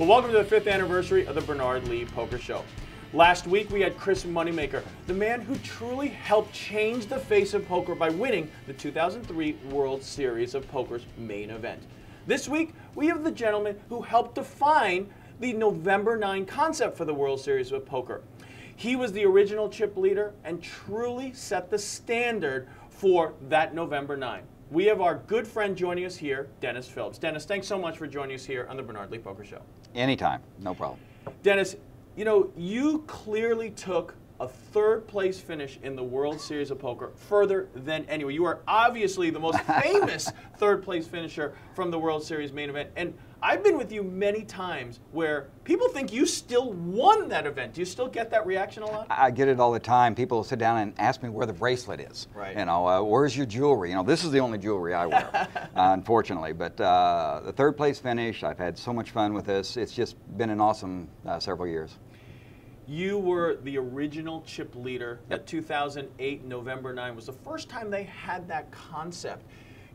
Well, welcome to the 5th anniversary of the Bernard Lee Poker Show. Last week we had Chris Moneymaker, the man who truly helped change the face of poker by winning the 2003 World Series of Poker's main event. This week we have the gentleman who helped define the November 9 concept for the World Series of Poker. He was the original chip leader and truly set the standard for that November 9. We have our good friend joining us here, Dennis Phillips. Dennis, thanks so much for joining us here on the Bernard Lee Poker Show. Anytime, no problem. Dennis, you know, you clearly took a third-place finish in the World Series of Poker further than anyone. You are obviously the most famous third-place finisher from the World Series main event. And I've been with you many times where people think you still won that event. Do you still get that reaction a lot? I get it all the time. People sit down and ask me where the bracelet is. Right. You know, where's your jewelry? You know, this is the only jewelry I wear, unfortunately. But the third place finish, I've had so much fun with this. It's just been an awesome several years. You were the original chip leader. That 2008 November 9 was the first time they had that concept.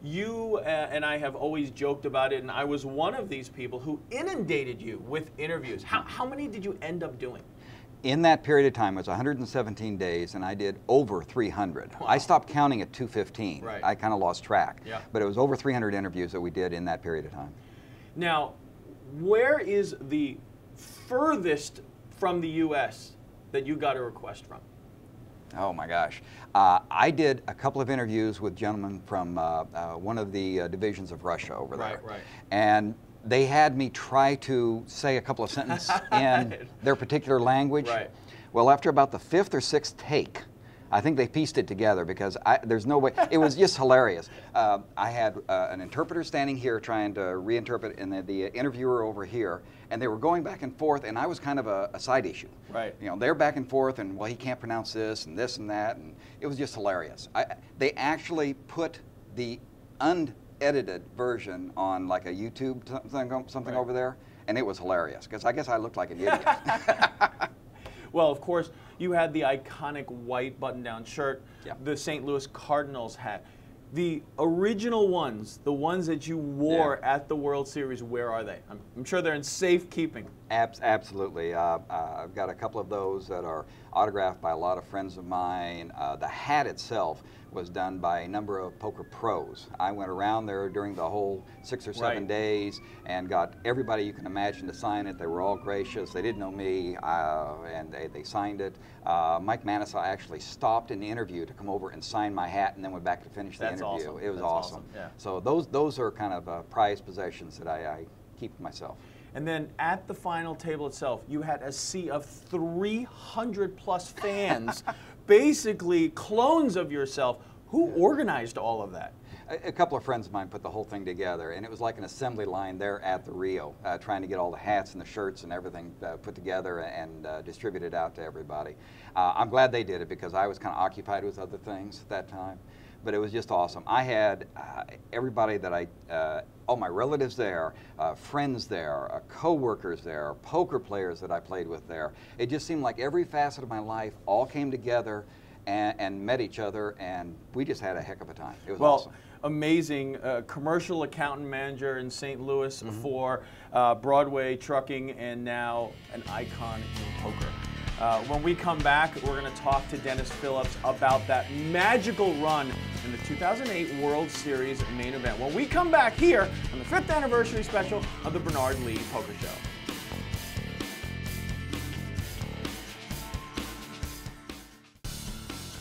You and I have always joked about it, and I was one of these people who inundated you with interviews. How many did you end up doing? In that period of time, it was 117 days, and I did over 300. Wow. I stopped counting at 215. Right. I kind of lost track. Yeah. But it was over 300 interviews that we did in that period of time. Now, where is the furthest from the U.S. that you got a request from? Oh my gosh. I did a couple of interviews with gentlemen from one of the divisions of Russia over there. Right. And they had me try to say a couple of sentences in their particular language. Right. Well, after about the 5th or 6th take, I think they pieced it together because there's no way. It was just hilarious. I had an interpreter standing here trying to reinterpret, and the interviewer over here, and they were going back and forth, and I was kind of a side issue. Right. You know, they're back and forth, and well, he can't pronounce this and that, and it was just hilarious. They actually put the unedited version on like a YouTube something Right. over there, and it was hilarious because I guess I looked like an idiot. Well, of course, you had the iconic white button-down shirt, Yep. the St. Louis Cardinals hat. The original ones, the ones that you wore at the World Series, where are they? I'm sure they're in safekeeping. Absolutely. I've got a couple of those that are autographed by a lot of friends of mine. The hat itself was done by a number of poker pros. I went around there during the whole 6 or 7 Right. days and got everybody you can imagine to sign it. They were all gracious. They didn't know me, and they signed it. Mike Manassa actually stopped in the interview to come over and sign my hat and then went back to finish the That's interview. awesome. It was That's awesome. Yeah. So those are kind of prized possessions that I keep myself. And then at the final table itself, you had a sea of 300 plus fans, basically clones of yourself. Who organized all of that? A couple of friends of mine put the whole thing together, and it was like an assembly line there at the Rio, trying to get all the hats and the shirts and everything put together and distributed out to everybody. I'm glad they did it because I was kind of occupied with other things at that time, but it was just awesome. I had everybody that all my relatives there, friends there, co-workers there, poker players that I played with there. It just seemed like every facet of my life all came together and met each other, and we just had a heck of a time. It was awesome. Amazing commercial accountant manager in St. Louis for Broadway trucking, and now an icon in poker. When we come back, we're going to talk to Dennis Phillips about that magical run in the 2008 World Series main event. When we come back here on the 5th anniversary special of the Bernard Lee Poker Show.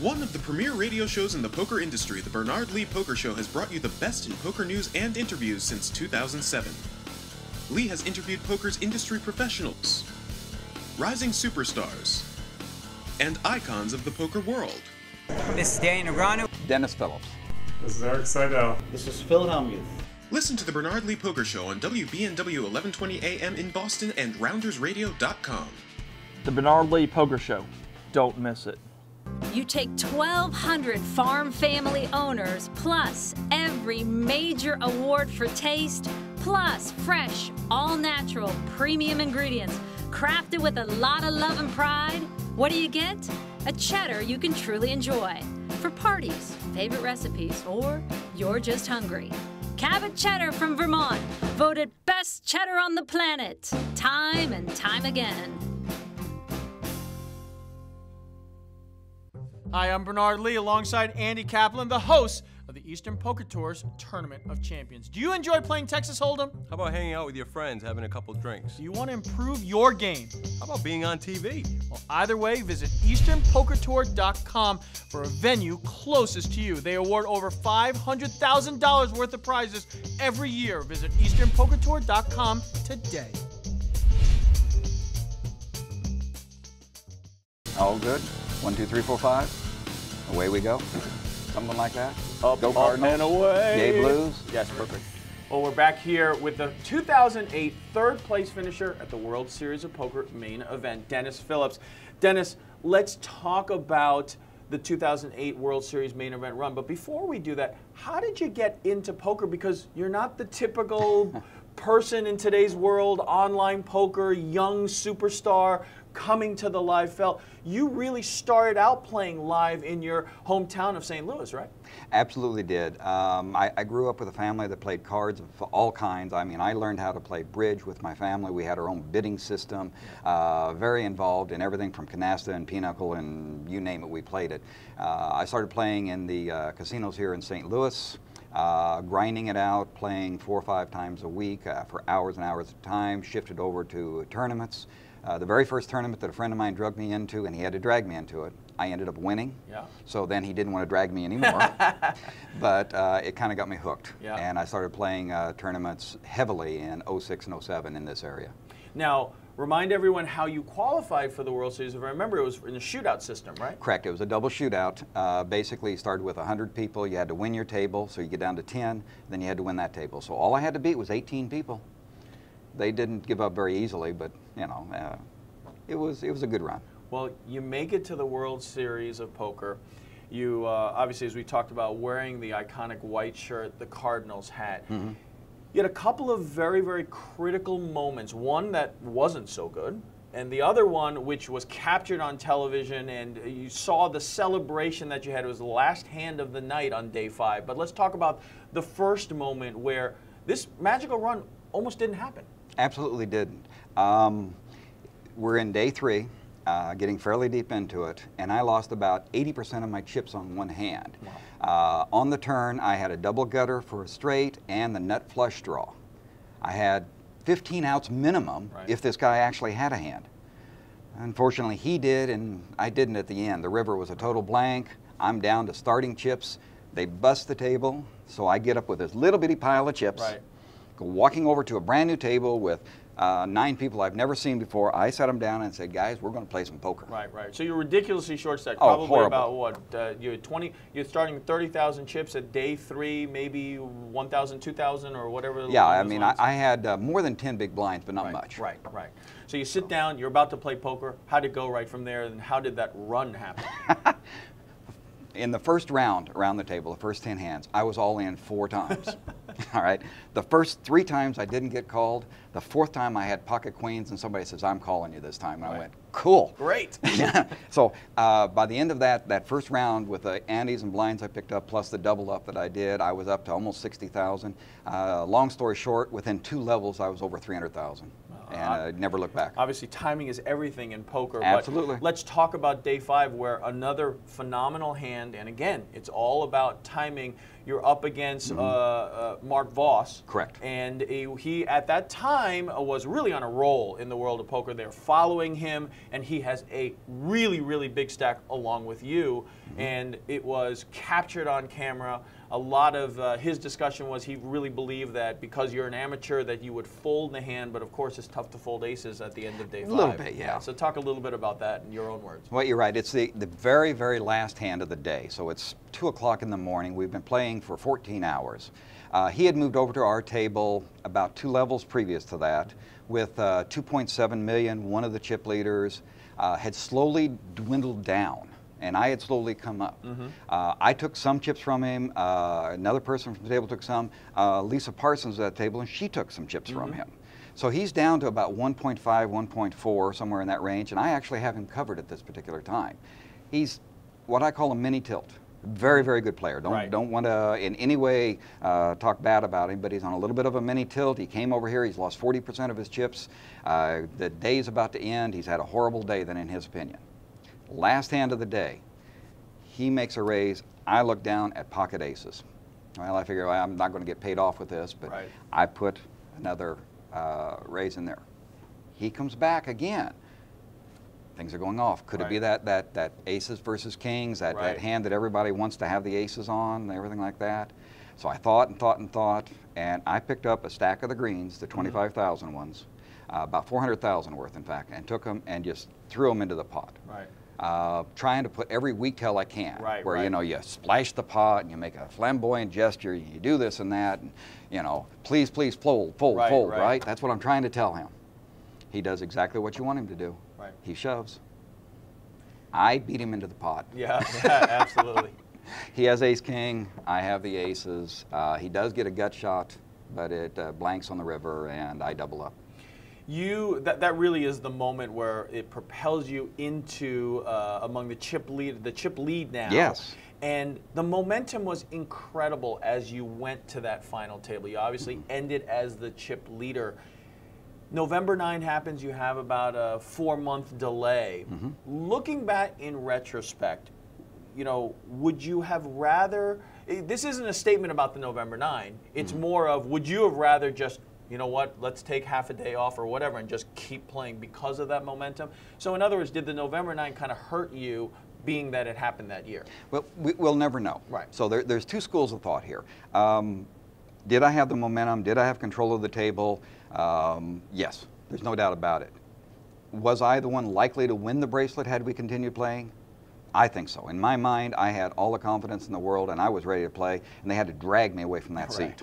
One of the premier radio shows in the poker industry, the Bernard Lee Poker Show has brought you the best in poker news and interviews since 2007. Lee has interviewed poker's industry professionals, rising superstars, and icons of the poker world. This is Danny Negrano. Dennis Phillips. This is Eric Seidel. This is Phil Hellmuth. Listen to the Bernard Lee Poker Show on WBNW 1120 AM in Boston and RoundersRadio.com. The Bernard Lee Poker Show. Don't miss it. You take 1,200 farm family owners, plus every major award for taste, plus fresh, all-natural, premium ingredients, crafted with a lot of love and pride. What do you get? A cheddar you can truly enjoy. For parties, favorite recipes, or you're just hungry. Cabot cheddar from Vermont, voted best cheddar on the planet, time and time again. Hi, I'm Bernard Lee alongside Andy Kaplan, the host of the Eastern Poker Tour's Tournament of Champions. Do you enjoy playing Texas Hold'em? How about hanging out with your friends, having a couple drinks? Do you want to improve your game? How about being on TV? Well, either way, visit EasternPokerTour.com for a venue closest to you. They award over $500,000 worth of prizes every year. Visit EasternPokerTour.com today. All good? 1, 2, 3, 4, 5. Away we go. Something like that. Up, Go up Cardinals. and away. Yay Blues. Yes, perfect. Well, we're back here with the 2008 third place finisher at the World Series of Poker main event, Dennis Phillips. Dennis, let's talk about the 2008 World Series main event run. But before we do that, how did you get into poker? Because you're not the typical person in today's world, online poker, young superstar coming to the live felt. You really started out playing live in your hometown of St. Louis, right? Absolutely did. I grew up with a family that played cards of all kinds. I mean, I learned how to play bridge with my family. We had our own bidding system, very involved in everything from canasta and pinochle and you name it, we played it. I started playing in the casinos here in St. Louis, grinding it out, playing 4 or 5 times a week for hours and hours at a time, shifted over to tournaments. The very first tournament that a friend of mine drugged me into, and he had to drag me into it, I ended up winning. Yeah. So then he didn't want to drag me anymore. But it kind of got me hooked. Yeah. And I started playing tournaments heavily in 06 and 07 in this area. Now, remind everyone how you qualified for the World Series. If I remember, it was in a shootout system, right? Correct. It was a double shootout. Basically, you started with 100 people. You had to win your table, so you get down to 10. Then you had to win that table. So all I had to beat was 18 people. They didn't give up very easily, but you know, it was a good run. Well, you make it to the World Series of Poker. You obviously, as we talked about, wearing the iconic white shirt, the Cardinals hat. Mm-hmm. You had a couple of very, very critical moments. One that wasn't so good, and the other one which was captured on television, and you saw the celebration that you had. It was the last hand of the night on day 5. But let's talk about the first moment where this magical run almost didn't happen. Absolutely didn't. We're in day 3, getting fairly deep into it, and I lost about 80% of my chips on one hand. Wow. On the turn, I had a double gutter for a straight and the nut flush draw. I had 15 outs minimum if this guy actually had a hand. Unfortunately, he did, and I didn't at the end. The river was a total blank. I'm down to starting chips. They bust the table, so I get up with this little bitty pile of chips. Right. Go walking over to a brand new table with 9 people I've never seen before. I sat them down and said, "Guys, we're going to play some poker." Right, right. So you're ridiculously short stacked. Oh, Probably horrible. about what? You're starting 30,000 chips at day 3, maybe 1,000, 2,000, or whatever. Yeah, I mean, I had more than 10 big blinds, but not right, much. Right, right. So you sit down. You're about to play poker. How'd it go right from there? And how did that run happen? In the first round around the table, the first 10 hands, I was all in 4 times. All right. The first 3 times I didn't get called. The 4th time I had pocket queens, and somebody says, "I'm calling you this time." And I went, "Cool." Great. So by the end of that first round, with the antes and blinds I picked up, plus the double up that I did, I was up to almost 60,000. Long story short, within 2 levels, I was over 300,000. And I never looked back. Obviously, timing is everything in poker. Absolutely. But let's talk about day 5, where another phenomenal hand, and again, it's all about timing. You're up against Mark Voss. Correct. And he, at that time, was really on a roll in the world of poker. They're following him, and he has a really, really big stack along with you. And it was captured on camera. A lot of his discussion was he really believed that because you're an amateur that you would fold the hand, but of course it's tough to fold aces at the end of day 5. A little bit, yeah. So talk a little bit about that in your own words. Well, you're right. It's the very, very last hand of the day. So it's 2 o'clock in the morning. We've been playing for 14 hours. He had moved over to our table about 2 levels previous to that with 2.7 million. One of the chip leaders had slowly dwindled down, and I had slowly come up. I took some chips from him. Another person from the table took some. Lisa Parsons was at the table, and she took some chips from him. So he's down to about 1.5, 1.4, somewhere in that range, and I actually have him covered at this particular time. He's what I call a mini tilt. Very, very good player. Right. Don't want to in any way talk bad about him, but he's on a little bit of a mini tilt. He came over here. He's lost 40% of his chips. The day's about to end. He's had a horrible day, then, in his opinion. Last hand of the day, he makes a raise. I look down at pocket aces. Well, I figure, well, I'm not going to get paid off with this, but right. I put another raise in there. He comes back again. Things are going off. Could right. it be that aces versus kings, that hand that everybody wants to have the aces on and everything like that? So I thought and thought and thought, and I picked up a stack of the greens, the 25,000 ones, about 400,000 worth, in fact, and took them and just threw them into the pot. Right. Trying to put every weak tail I can, right, where right. you know, you splash the pot and you make a flamboyant gesture, you do this and that, and you know, please, please fold, right, fold, right. right? That's what I'm trying to tell him. He does exactly what you want him to do. Right. He shoves. I beat him into the pot. Yeah, yeah, absolutely. He has ace king. I have the aces. He does get a gut shot, but it blanks on the river, and I double up. That really is the moment where it propels you into among the chip lead now. Yes. And the momentum was incredible as you went to that final table. You obviously ended as the chip leader. November 9 happens, you have about a 4-month delay. Looking back in retrospect, you know, would you have rather, this isn't a statement about the November 9, it's more of, would you have rather just, you know what, let's take half a day off or whatever and just keep playing because of that momentum? So in other words, did the November 9 kind of hurt you, being that it happened that year? Well, we'll never know. Right. So there's two schools of thought here. Did I have the momentum? Did I have control of the table? Yes, there's no doubt about it. Was I the one likely to win the bracelet had we continued playing? I think so. In my mind, I had all the confidence in the world, and I was ready to play, and they had to drag me away from that seat.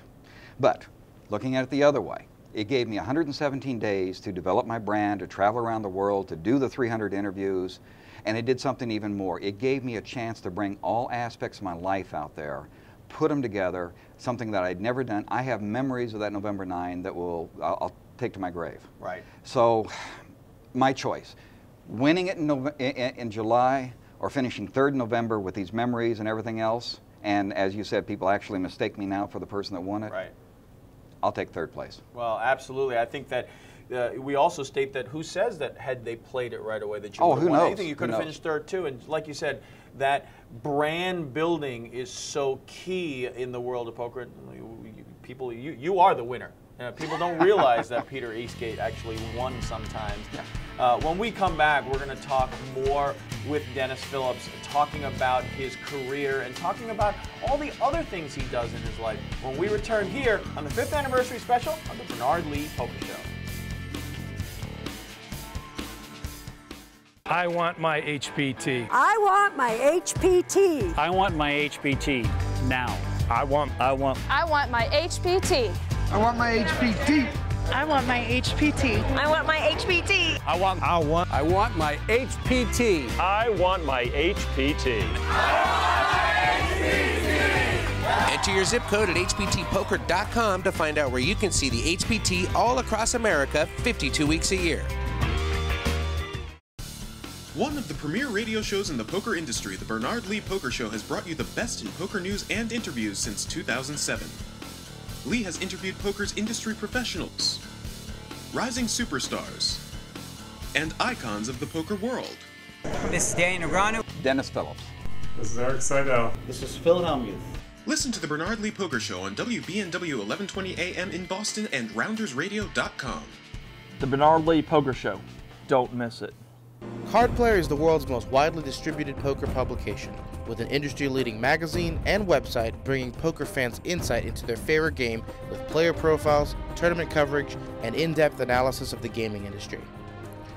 But looking at it the other way, it gave me 117 days to develop my brand, to travel around the world, to do the 300 interviews, and it did something even more. It gave me a chance to bring all aspects of my life out there, put them together, something that I'd never done. I have memories of that November 9 that I'll take to my grave. Right. So, my choice. Winning it in July or finishing third in November with these memories and everything else, and as you said, people actually mistake me now for the person that won it. Right. I'll take third place. Well, absolutely. I think that we also state that who says that had they played it right away that you Oh, would have who won knows? anything, you could have finished third too. And like you said, that brand building is so key in the world of poker. People, you are the winner. People don't realize that Peter Eastgate actually won sometimes. When we come back, we're going to talk more with Dennis Phillips, talking about his career and talking about all the other things he does in his life when we return here on the 5th anniversary special of the Bernard Lee Poker Show. I want my HPT. I want my HPT. I want my HPT now. I want my HPT. I want my HPT. I want my HPT. I want my HPT. I want my HPT. I want my HPT. I want my HPT. Enter your zip code at hptpoker.com to find out where you can see the HPT all across America 52 weeks a year. One of the premier radio shows in the poker industry, the Bernard Lee Poker Show has brought you the best in poker news and interviews since 2007. Lee has interviewed poker's industry professionals, rising superstars, and icons of the poker world. This is Danny Negrano. Dennis Phillips. This is Eric Seidel. This is Phil Hellmuth. Listen to the Bernard Lee Poker Show on WBNW 1120 AM in Boston and RoundersRadio.com. The Bernard Lee Poker Show. Don't miss it. Card Player is the world's most widely distributed poker publication, with an industry-leading magazine and website bringing poker fans insight into their favorite game with player profiles, tournament coverage, and in-depth analysis of the gaming industry.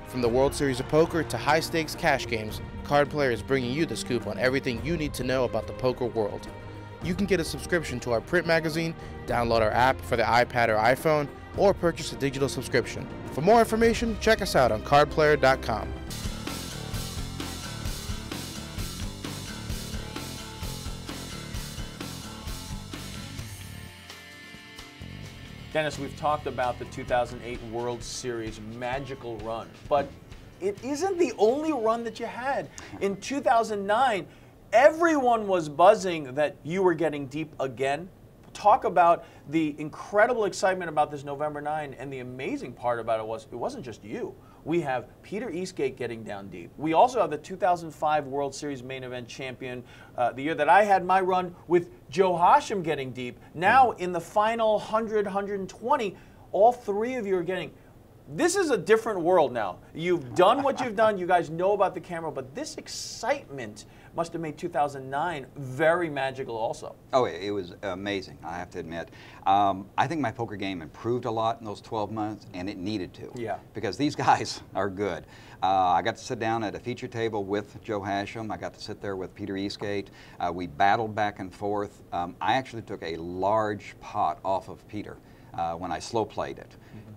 From the World Series of Poker to high-stakes cash games, Card Player is bringing you the scoop on everything you need to know about the poker world. You can get a subscription to our print magazine, download our app for the iPad or iPhone, or purchase a digital subscription. For more information, check us out on cardplayer.com. Dennis, we've talked about the 2008 World Series magical run, but it isn't the only run that you had. In 2009, everyone was buzzing that you were getting deep again. Talk about the incredible excitement about this November 9, and the amazing part about it was it wasn't just you. We have Peter Eastgate getting down deep. We also have the 2005 World Series main event champion, the year that I had my run with Joe Hashem getting deep. Now in the final 100, 120, all three of you are getting. This is a different world now. You've done what you've done. You guys know about the camera, but this excitement must have made 2009 very magical also. Oh, it was amazing, I have to admit. I think my poker game improved a lot in those 12 months, and it needed to. Yeah. Because these guys are good. I got to sit down at a feature table with Joe Hashem. I got to sit there with Peter Eastgate. We battled back and forth. I actually took a large pot off of Peter when I slow played it.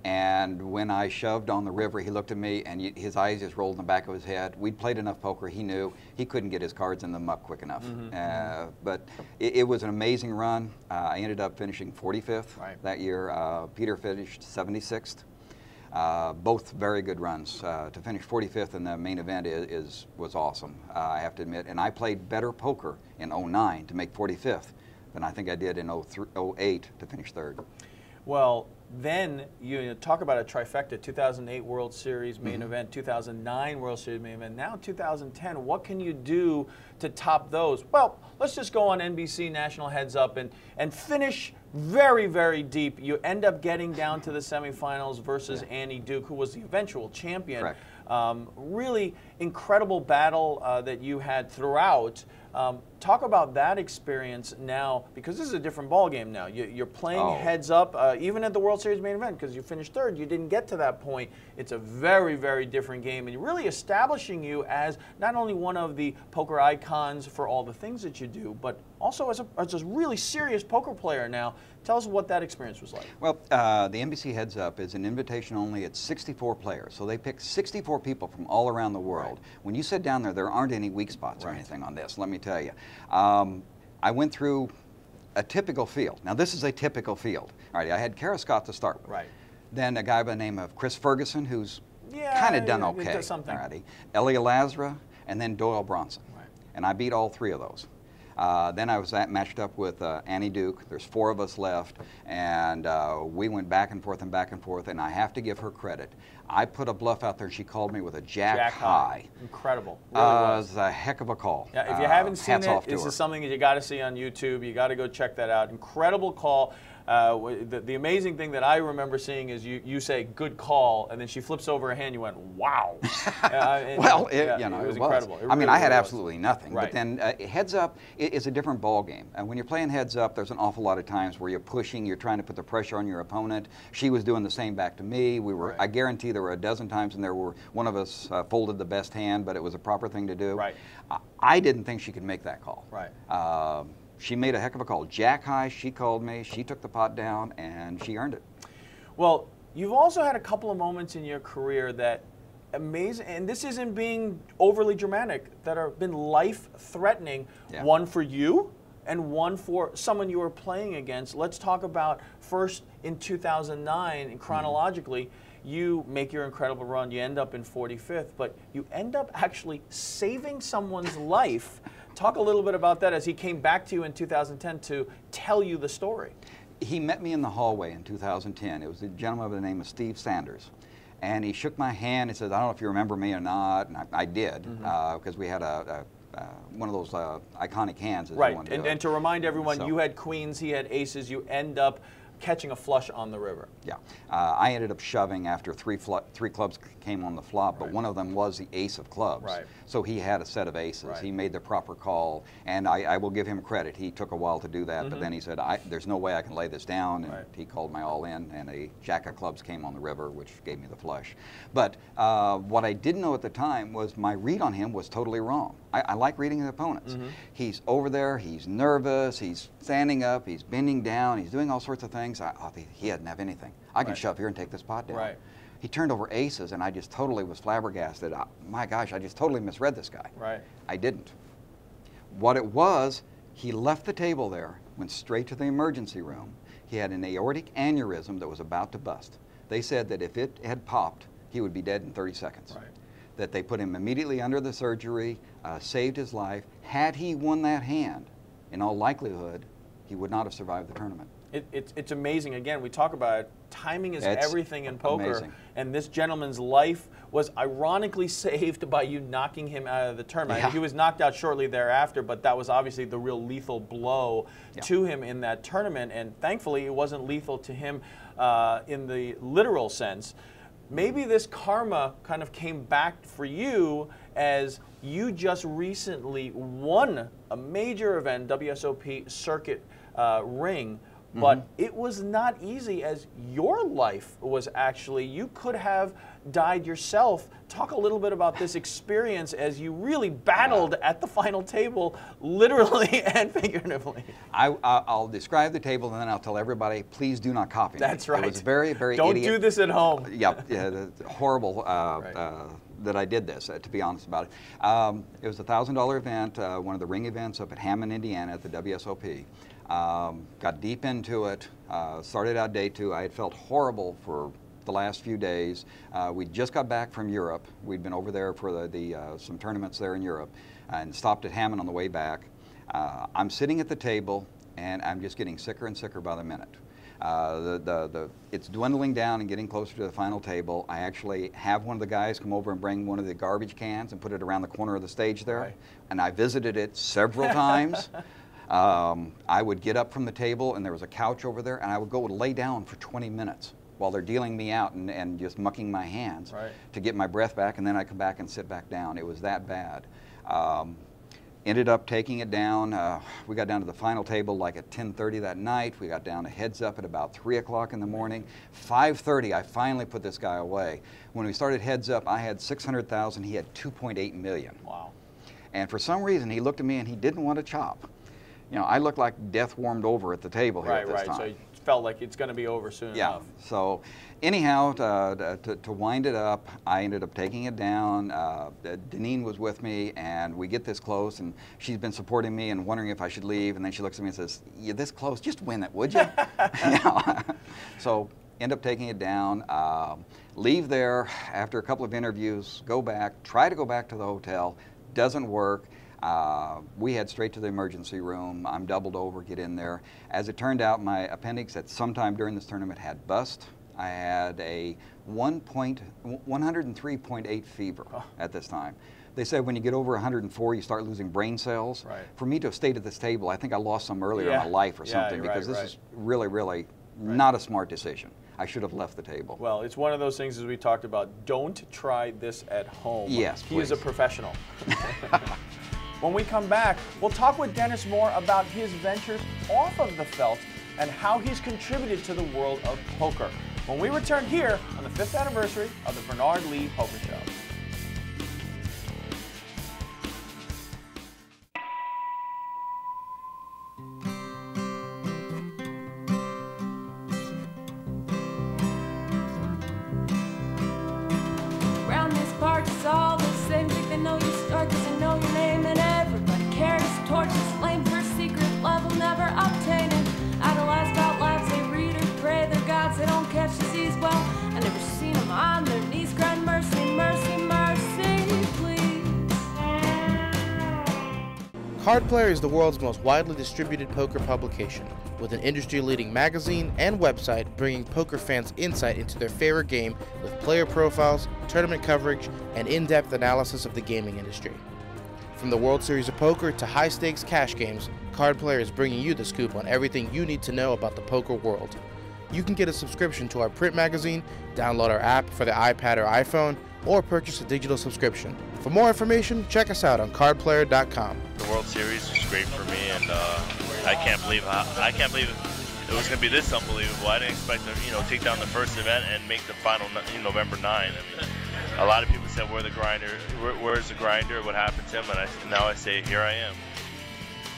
And when I shoved on the river, he looked at me and his eyes just rolled in the back of his head. We'd played enough poker, he knew he couldn't get his cards in the muck quick enough. But it was an amazing run. I ended up finishing 45th that year. Peter finished 76th. Both very good runs. To finish 45th in the main event was awesome, I have to admit. And I played better poker in 09 to make 45th than I think I did in 08 to finish third. Well, then you talk about a trifecta: 2008 World Series main event, 2009 World Series main event, now 2010. What can you do to top those? Well, let's just go on NBC National Heads Up and finish very, very deep. You end up getting down to the semifinals versus Annie Duke, who was the eventual champion. Correct. Really incredible battle that you had throughout. Talk about that experience now, because this is a different ball game now. You're playing heads up, even at the World Series main event, because you finished third. You didn't get to that point. It's a very, very different game, and you're really establishing you as not only one of the poker icons for all the things that you do, but also as a really serious poker player now. Tell us what that experience was like. Well, the NBC Heads Up is an invitation only. It's 64 players, so they pick 64 people from all around the world. When you sit down there aren't any weak spots or anything on this, let me tell you. I went through a typical field. Now, this is a typical field. All right, I had Kara Scott to start with. Right. Then a guy by the name of Chris Ferguson, who's kind of done okay. Does something. Alrighty. Elia Lazara, and then Doyle Bronson. Right. And I beat all three of those. Then I was matched up with Annie Duke. There's 4 of us left, and we went back and forth, and I have to give her credit. I put a bluff out there, and she called me with a jack high. Incredible. Really It was a heck of a call. Yeah, if you haven't seen it, this is is something that you got to see on YouTube. You got to go check that out. Incredible call. The amazing thing that I remember seeing is you say "good call," and then she flips over her hand. You went, "Wow!" Well, it was incredible. I mean, I had absolutely nothing. Right. But then heads up is a different ball game. And when you're playing heads up, there's an awful lot of times where you're pushing, you're trying to put the pressure on your opponent. She was doing the same back to me. We were. I guarantee there were a dozen times, and there were one of us folded the best hand, but it was a proper thing to do. Right. I didn't think she could make that call. Right. She made a heck of a call. Jack high, she called me, she took the pot down, and she earned it. Well, you've also had a couple of moments in your career that amazing, and this isn't being overly dramatic, that have been life-threatening, one for you and one for someone you were playing against. Let's talk about first in 2009, and chronologically, you make your incredible run, you end up in 45th, but you end up actually saving someone's life. Talk a little bit about that as he came back to you in 2010 to tell you the story. He met me in the hallway in 2010. It was a gentleman by the name of Steve Sanders. And he shook my hand and said, I don't know if you remember me or not. And I did, because we had one of those iconic hands. Right, and to remind everyone, you had queens, he had aces. You end up catching a flush on the river. Yeah, I ended up shoving after three clubs came on the flop, but one of them was the ace of clubs. Right. So he had a set of aces. Right. He made the proper call, and I will give him credit. He took a while to do that, but then he said, there's no way I can lay this down, and he called my all in, and a jack of clubs came on the river, which gave me the flush. But what I didn't know at the time was my read on him was totally wrong. I like reading the opponents. He's over there, he's nervous, he's standing up, he's bending down, he's doing all sorts of things. I thought he didn't have anything. I can shove here and take this pot down. Right. He turned over aces, and I just totally was flabbergasted. My gosh, I just totally misread this guy. Right. I didn't. What it was, he left the table there, went straight to the emergency room. He had an aortic aneurysm that was about to bust. They said that if it had popped, he would be dead in 30 seconds. Right. that they put him immediately under the surgery, saved his life. Had he won that hand, in all likelihood, he would not have survived the tournament. It's amazing. Again, we talk about it. Timing is everything in poker. Amazing. And this gentleman's life was ironically saved by you knocking him out of the tournament. Yeah. He was knocked out shortly thereafter, but that was obviously the real lethal blow to him in that tournament. And thankfully, it wasn't lethal to him in the literal sense. Maybe this karma kind of came back for you as you just recently won a major event, WSOP circuit ring. But it was not easy, as your life was actually, you could have died yourself. Talk a little bit about this experience as you really battled at the final table, literally and figuratively. I'll describe the table and then I'll tell everybody, please do not copy me. That's right. It was very, very Don't do this at home. Yeah, horrible that I did this, to be honest about it. It was a $1,000 event, one of the ring events up at Hammond, Indiana at the WSOP. Got deep into it, started out day 2. I had felt horrible for the last few days. We just got back from Europe. We'd been over there for some tournaments there in Europe and stopped at Hammond on the way back. I'm sitting at the table and I'm just getting sicker and sicker by the minute. It's dwindling down and getting closer to the final table. I actually have one of the guys come over and bring one of the garbage cans and put it around the corner of the stage there. Right. And I visited it several times. I would get up from the table and there was a couch over there and I would go lay down for 20 minutes while they're dealing me out and just mucking my hands to get my breath back, and then I come back and sit back down. It was that bad. Ended up taking it down. We got down to the final table like at 10:30 that night. We got down to heads up at about 3 o'clock in the morning. 5:30, I finally put this guy away. When we started heads up, I had 600,000. He had 2.8 million. Wow. And for some reason, he looked at me and he didn't want to chop. You know, I looked like death warmed over at the table here at this time. So you felt like it's going to be over soon enough. So anyhow, to wind it up, I ended up taking it down. Deneen was with me, and we get this close, and she's been supporting me and wondering if I should leave, and then she looks at me and says, "You're this close, just win it, would you?" You know? So end up taking it down, leave there after a couple of interviews, go back, try to go back to the hotel, doesn't work. We head straight to the emergency room. I'm doubled over, get in there. As it turned out, my appendix at some time during this tournament had bust. I had a 103.8 fever at this time. They said when you get over 104, you start losing brain cells. Right. For me to have stayed at this table, I think I lost some earlier in my life or something, because this is really, really not a smart decision. I should have left the table. Well, it's one of those things, as we talked about, don't try this at home. Yes, He is a professional. When we come back, we'll talk with Dennis more about his ventures off of the felt and how he's contributed to the world of poker. When we return here on the 5th anniversary of the Bernard Lee Poker Show. Around this park, it's all the same. They know you start because they know your name, and everybody carries torches, flame for a secret level, never obtaining. Idolize about lives they read or pray, their gods they don't catch disease. Well, I never seen them on their knees crying mercy, mercy, mercy, please. Card Player is the world's most widely distributed poker publication, with an industry-leading magazine and website bringing poker fans insight into their favorite game with player profiles, tournament coverage, and in-depth analysis of the gaming industry. From the World Series of Poker to high-stakes cash games, Card Player is bringing you the scoop on everything you need to know about the poker world. You can get a subscription to our print magazine, download our app for the iPad or iPhone, or purchase a digital subscription. For more information, check us out on cardplayer.com. The World Series was great for me, and I can't believe it was going to be this unbelievable. I didn't expect to, take down the first event and make the final, November 9. And a lot of people said, "Where's the grinder? Where's the grinder? What happened to him?" And now I say, here I am.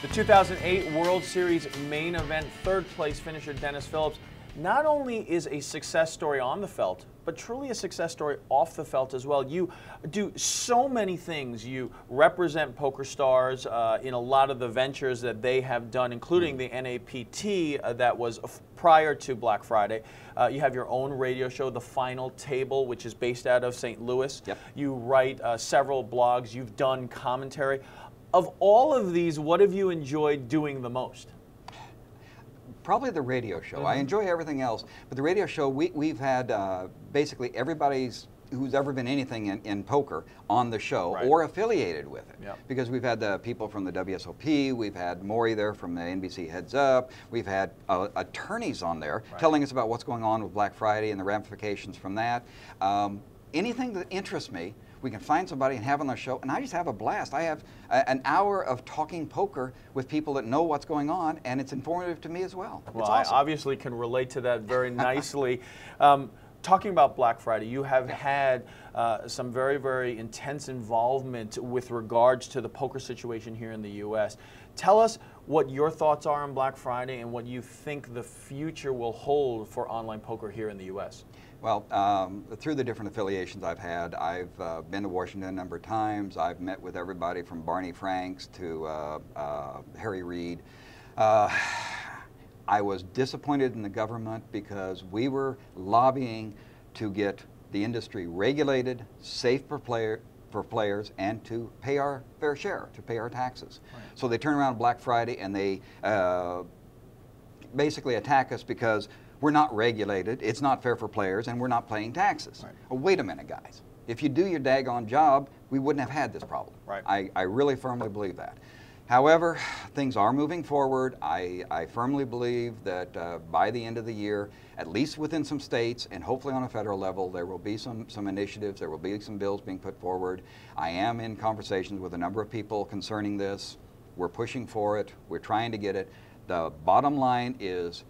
The 2008 World Series main event third place finisher Dennis Phillips not only is a success story on the felt, but truly a success story off the felt as well. You do so many things. You represent Poker Stars in a lot of the ventures that they have done, including the NAPT that was prior to Black Friday. You have your own radio show, The Final Table, which is based out of St. Louis. Yep. You write several blogs. You've done commentary. Of all of these, what have you enjoyed doing the most? Probably the radio show. I enjoy everything else, but the radio show, we've had basically everybody's who's ever been anything in poker on the show or affiliated with it. Yep. Because we've had the people from the WSOP, we've had Maury there from the NBC Heads Up, we've had attorneys on there telling us about what's going on with Black Friday and the ramifications from that. Anything that interests me, we can find somebody and have on the show, and I just have a blast. I have an hour of talking poker with people that know what's going on, and it's informative to me as well. Well, it's awesome. I obviously can relate to that very nicely. Talking about Black Friday, you have had some very, very intense involvement with regards to the poker situation here in the U.S. Tell us what your thoughts are on Black Friday and what you think the future will hold for online poker here in the U.S. Well, through the different affiliations I've had, I've been to Washington a number of times. I've met with everybody from Barney Franks to Harry Reid. I was disappointed in the government because we were lobbying to get the industry regulated, safe for players, and to pay our fair share, to pay our taxes. Right. So they turn around Black Friday and they basically attack us because we're not regulated, it's not fair for players, and we're not paying taxes. Right. Well, wait a minute, guys. If you do your daggone job, we wouldn't have had this problem. Right. I really firmly believe that. However, things are moving forward. I firmly believe that by the end of the year, at least within some states and hopefully on a federal level, there will be some initiatives, there will be some bills being put forward. I am in conversations with a number of people concerning this. We're pushing for it. We're trying to get it. The bottom line is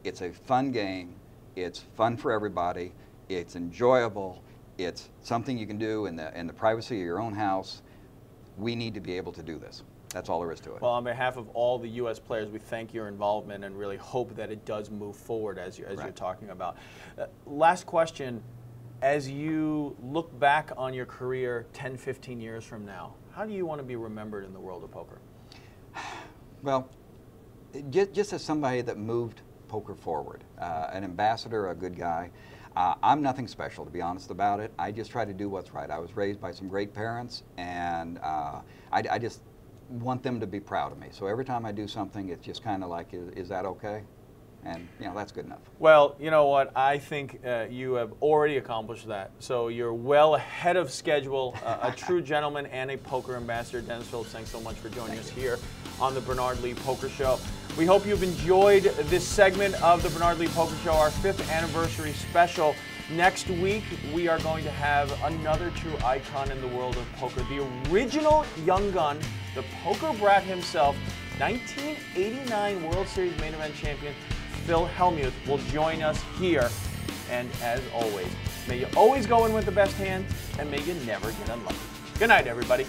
it's a fun game. It's fun for everybody. It's enjoyable. It's something you can do in the privacy of your own house. We need to be able to do this. That's all there is to it. Well, on behalf of all the U.S. players, we thank your involvement and really hope that it does move forward as you're talking about. Last question. As you look back on your career 10, 15 years from now, how do you want to be remembered in the world of poker? Well, just as somebody that moved poker forward, an ambassador, a good guy. I'm nothing special, to be honest about it. I just try to do what's right. I was raised by some great parents, and I just want them to be proud of me. So every time I do something, it's just kind of like, is that okay? And, you know, that's good enough. Well, you know what? I think you have already accomplished that. So you're well ahead of schedule. A true gentleman and a poker ambassador. Dennis Phillips, thanks so much for joining us here on the Bernard Lee Poker Show. We hope you've enjoyed this segment of the Bernard Lee Poker Show, our 5th anniversary special. Next week, we are going to have another true icon in the world of poker, the original young gun, the poker brat himself, 1989 World Series main event champion, Phil Hellmuth, will join us here. And as always, may you always go in with the best hand, and may you never get unlucky. Good night, everybody.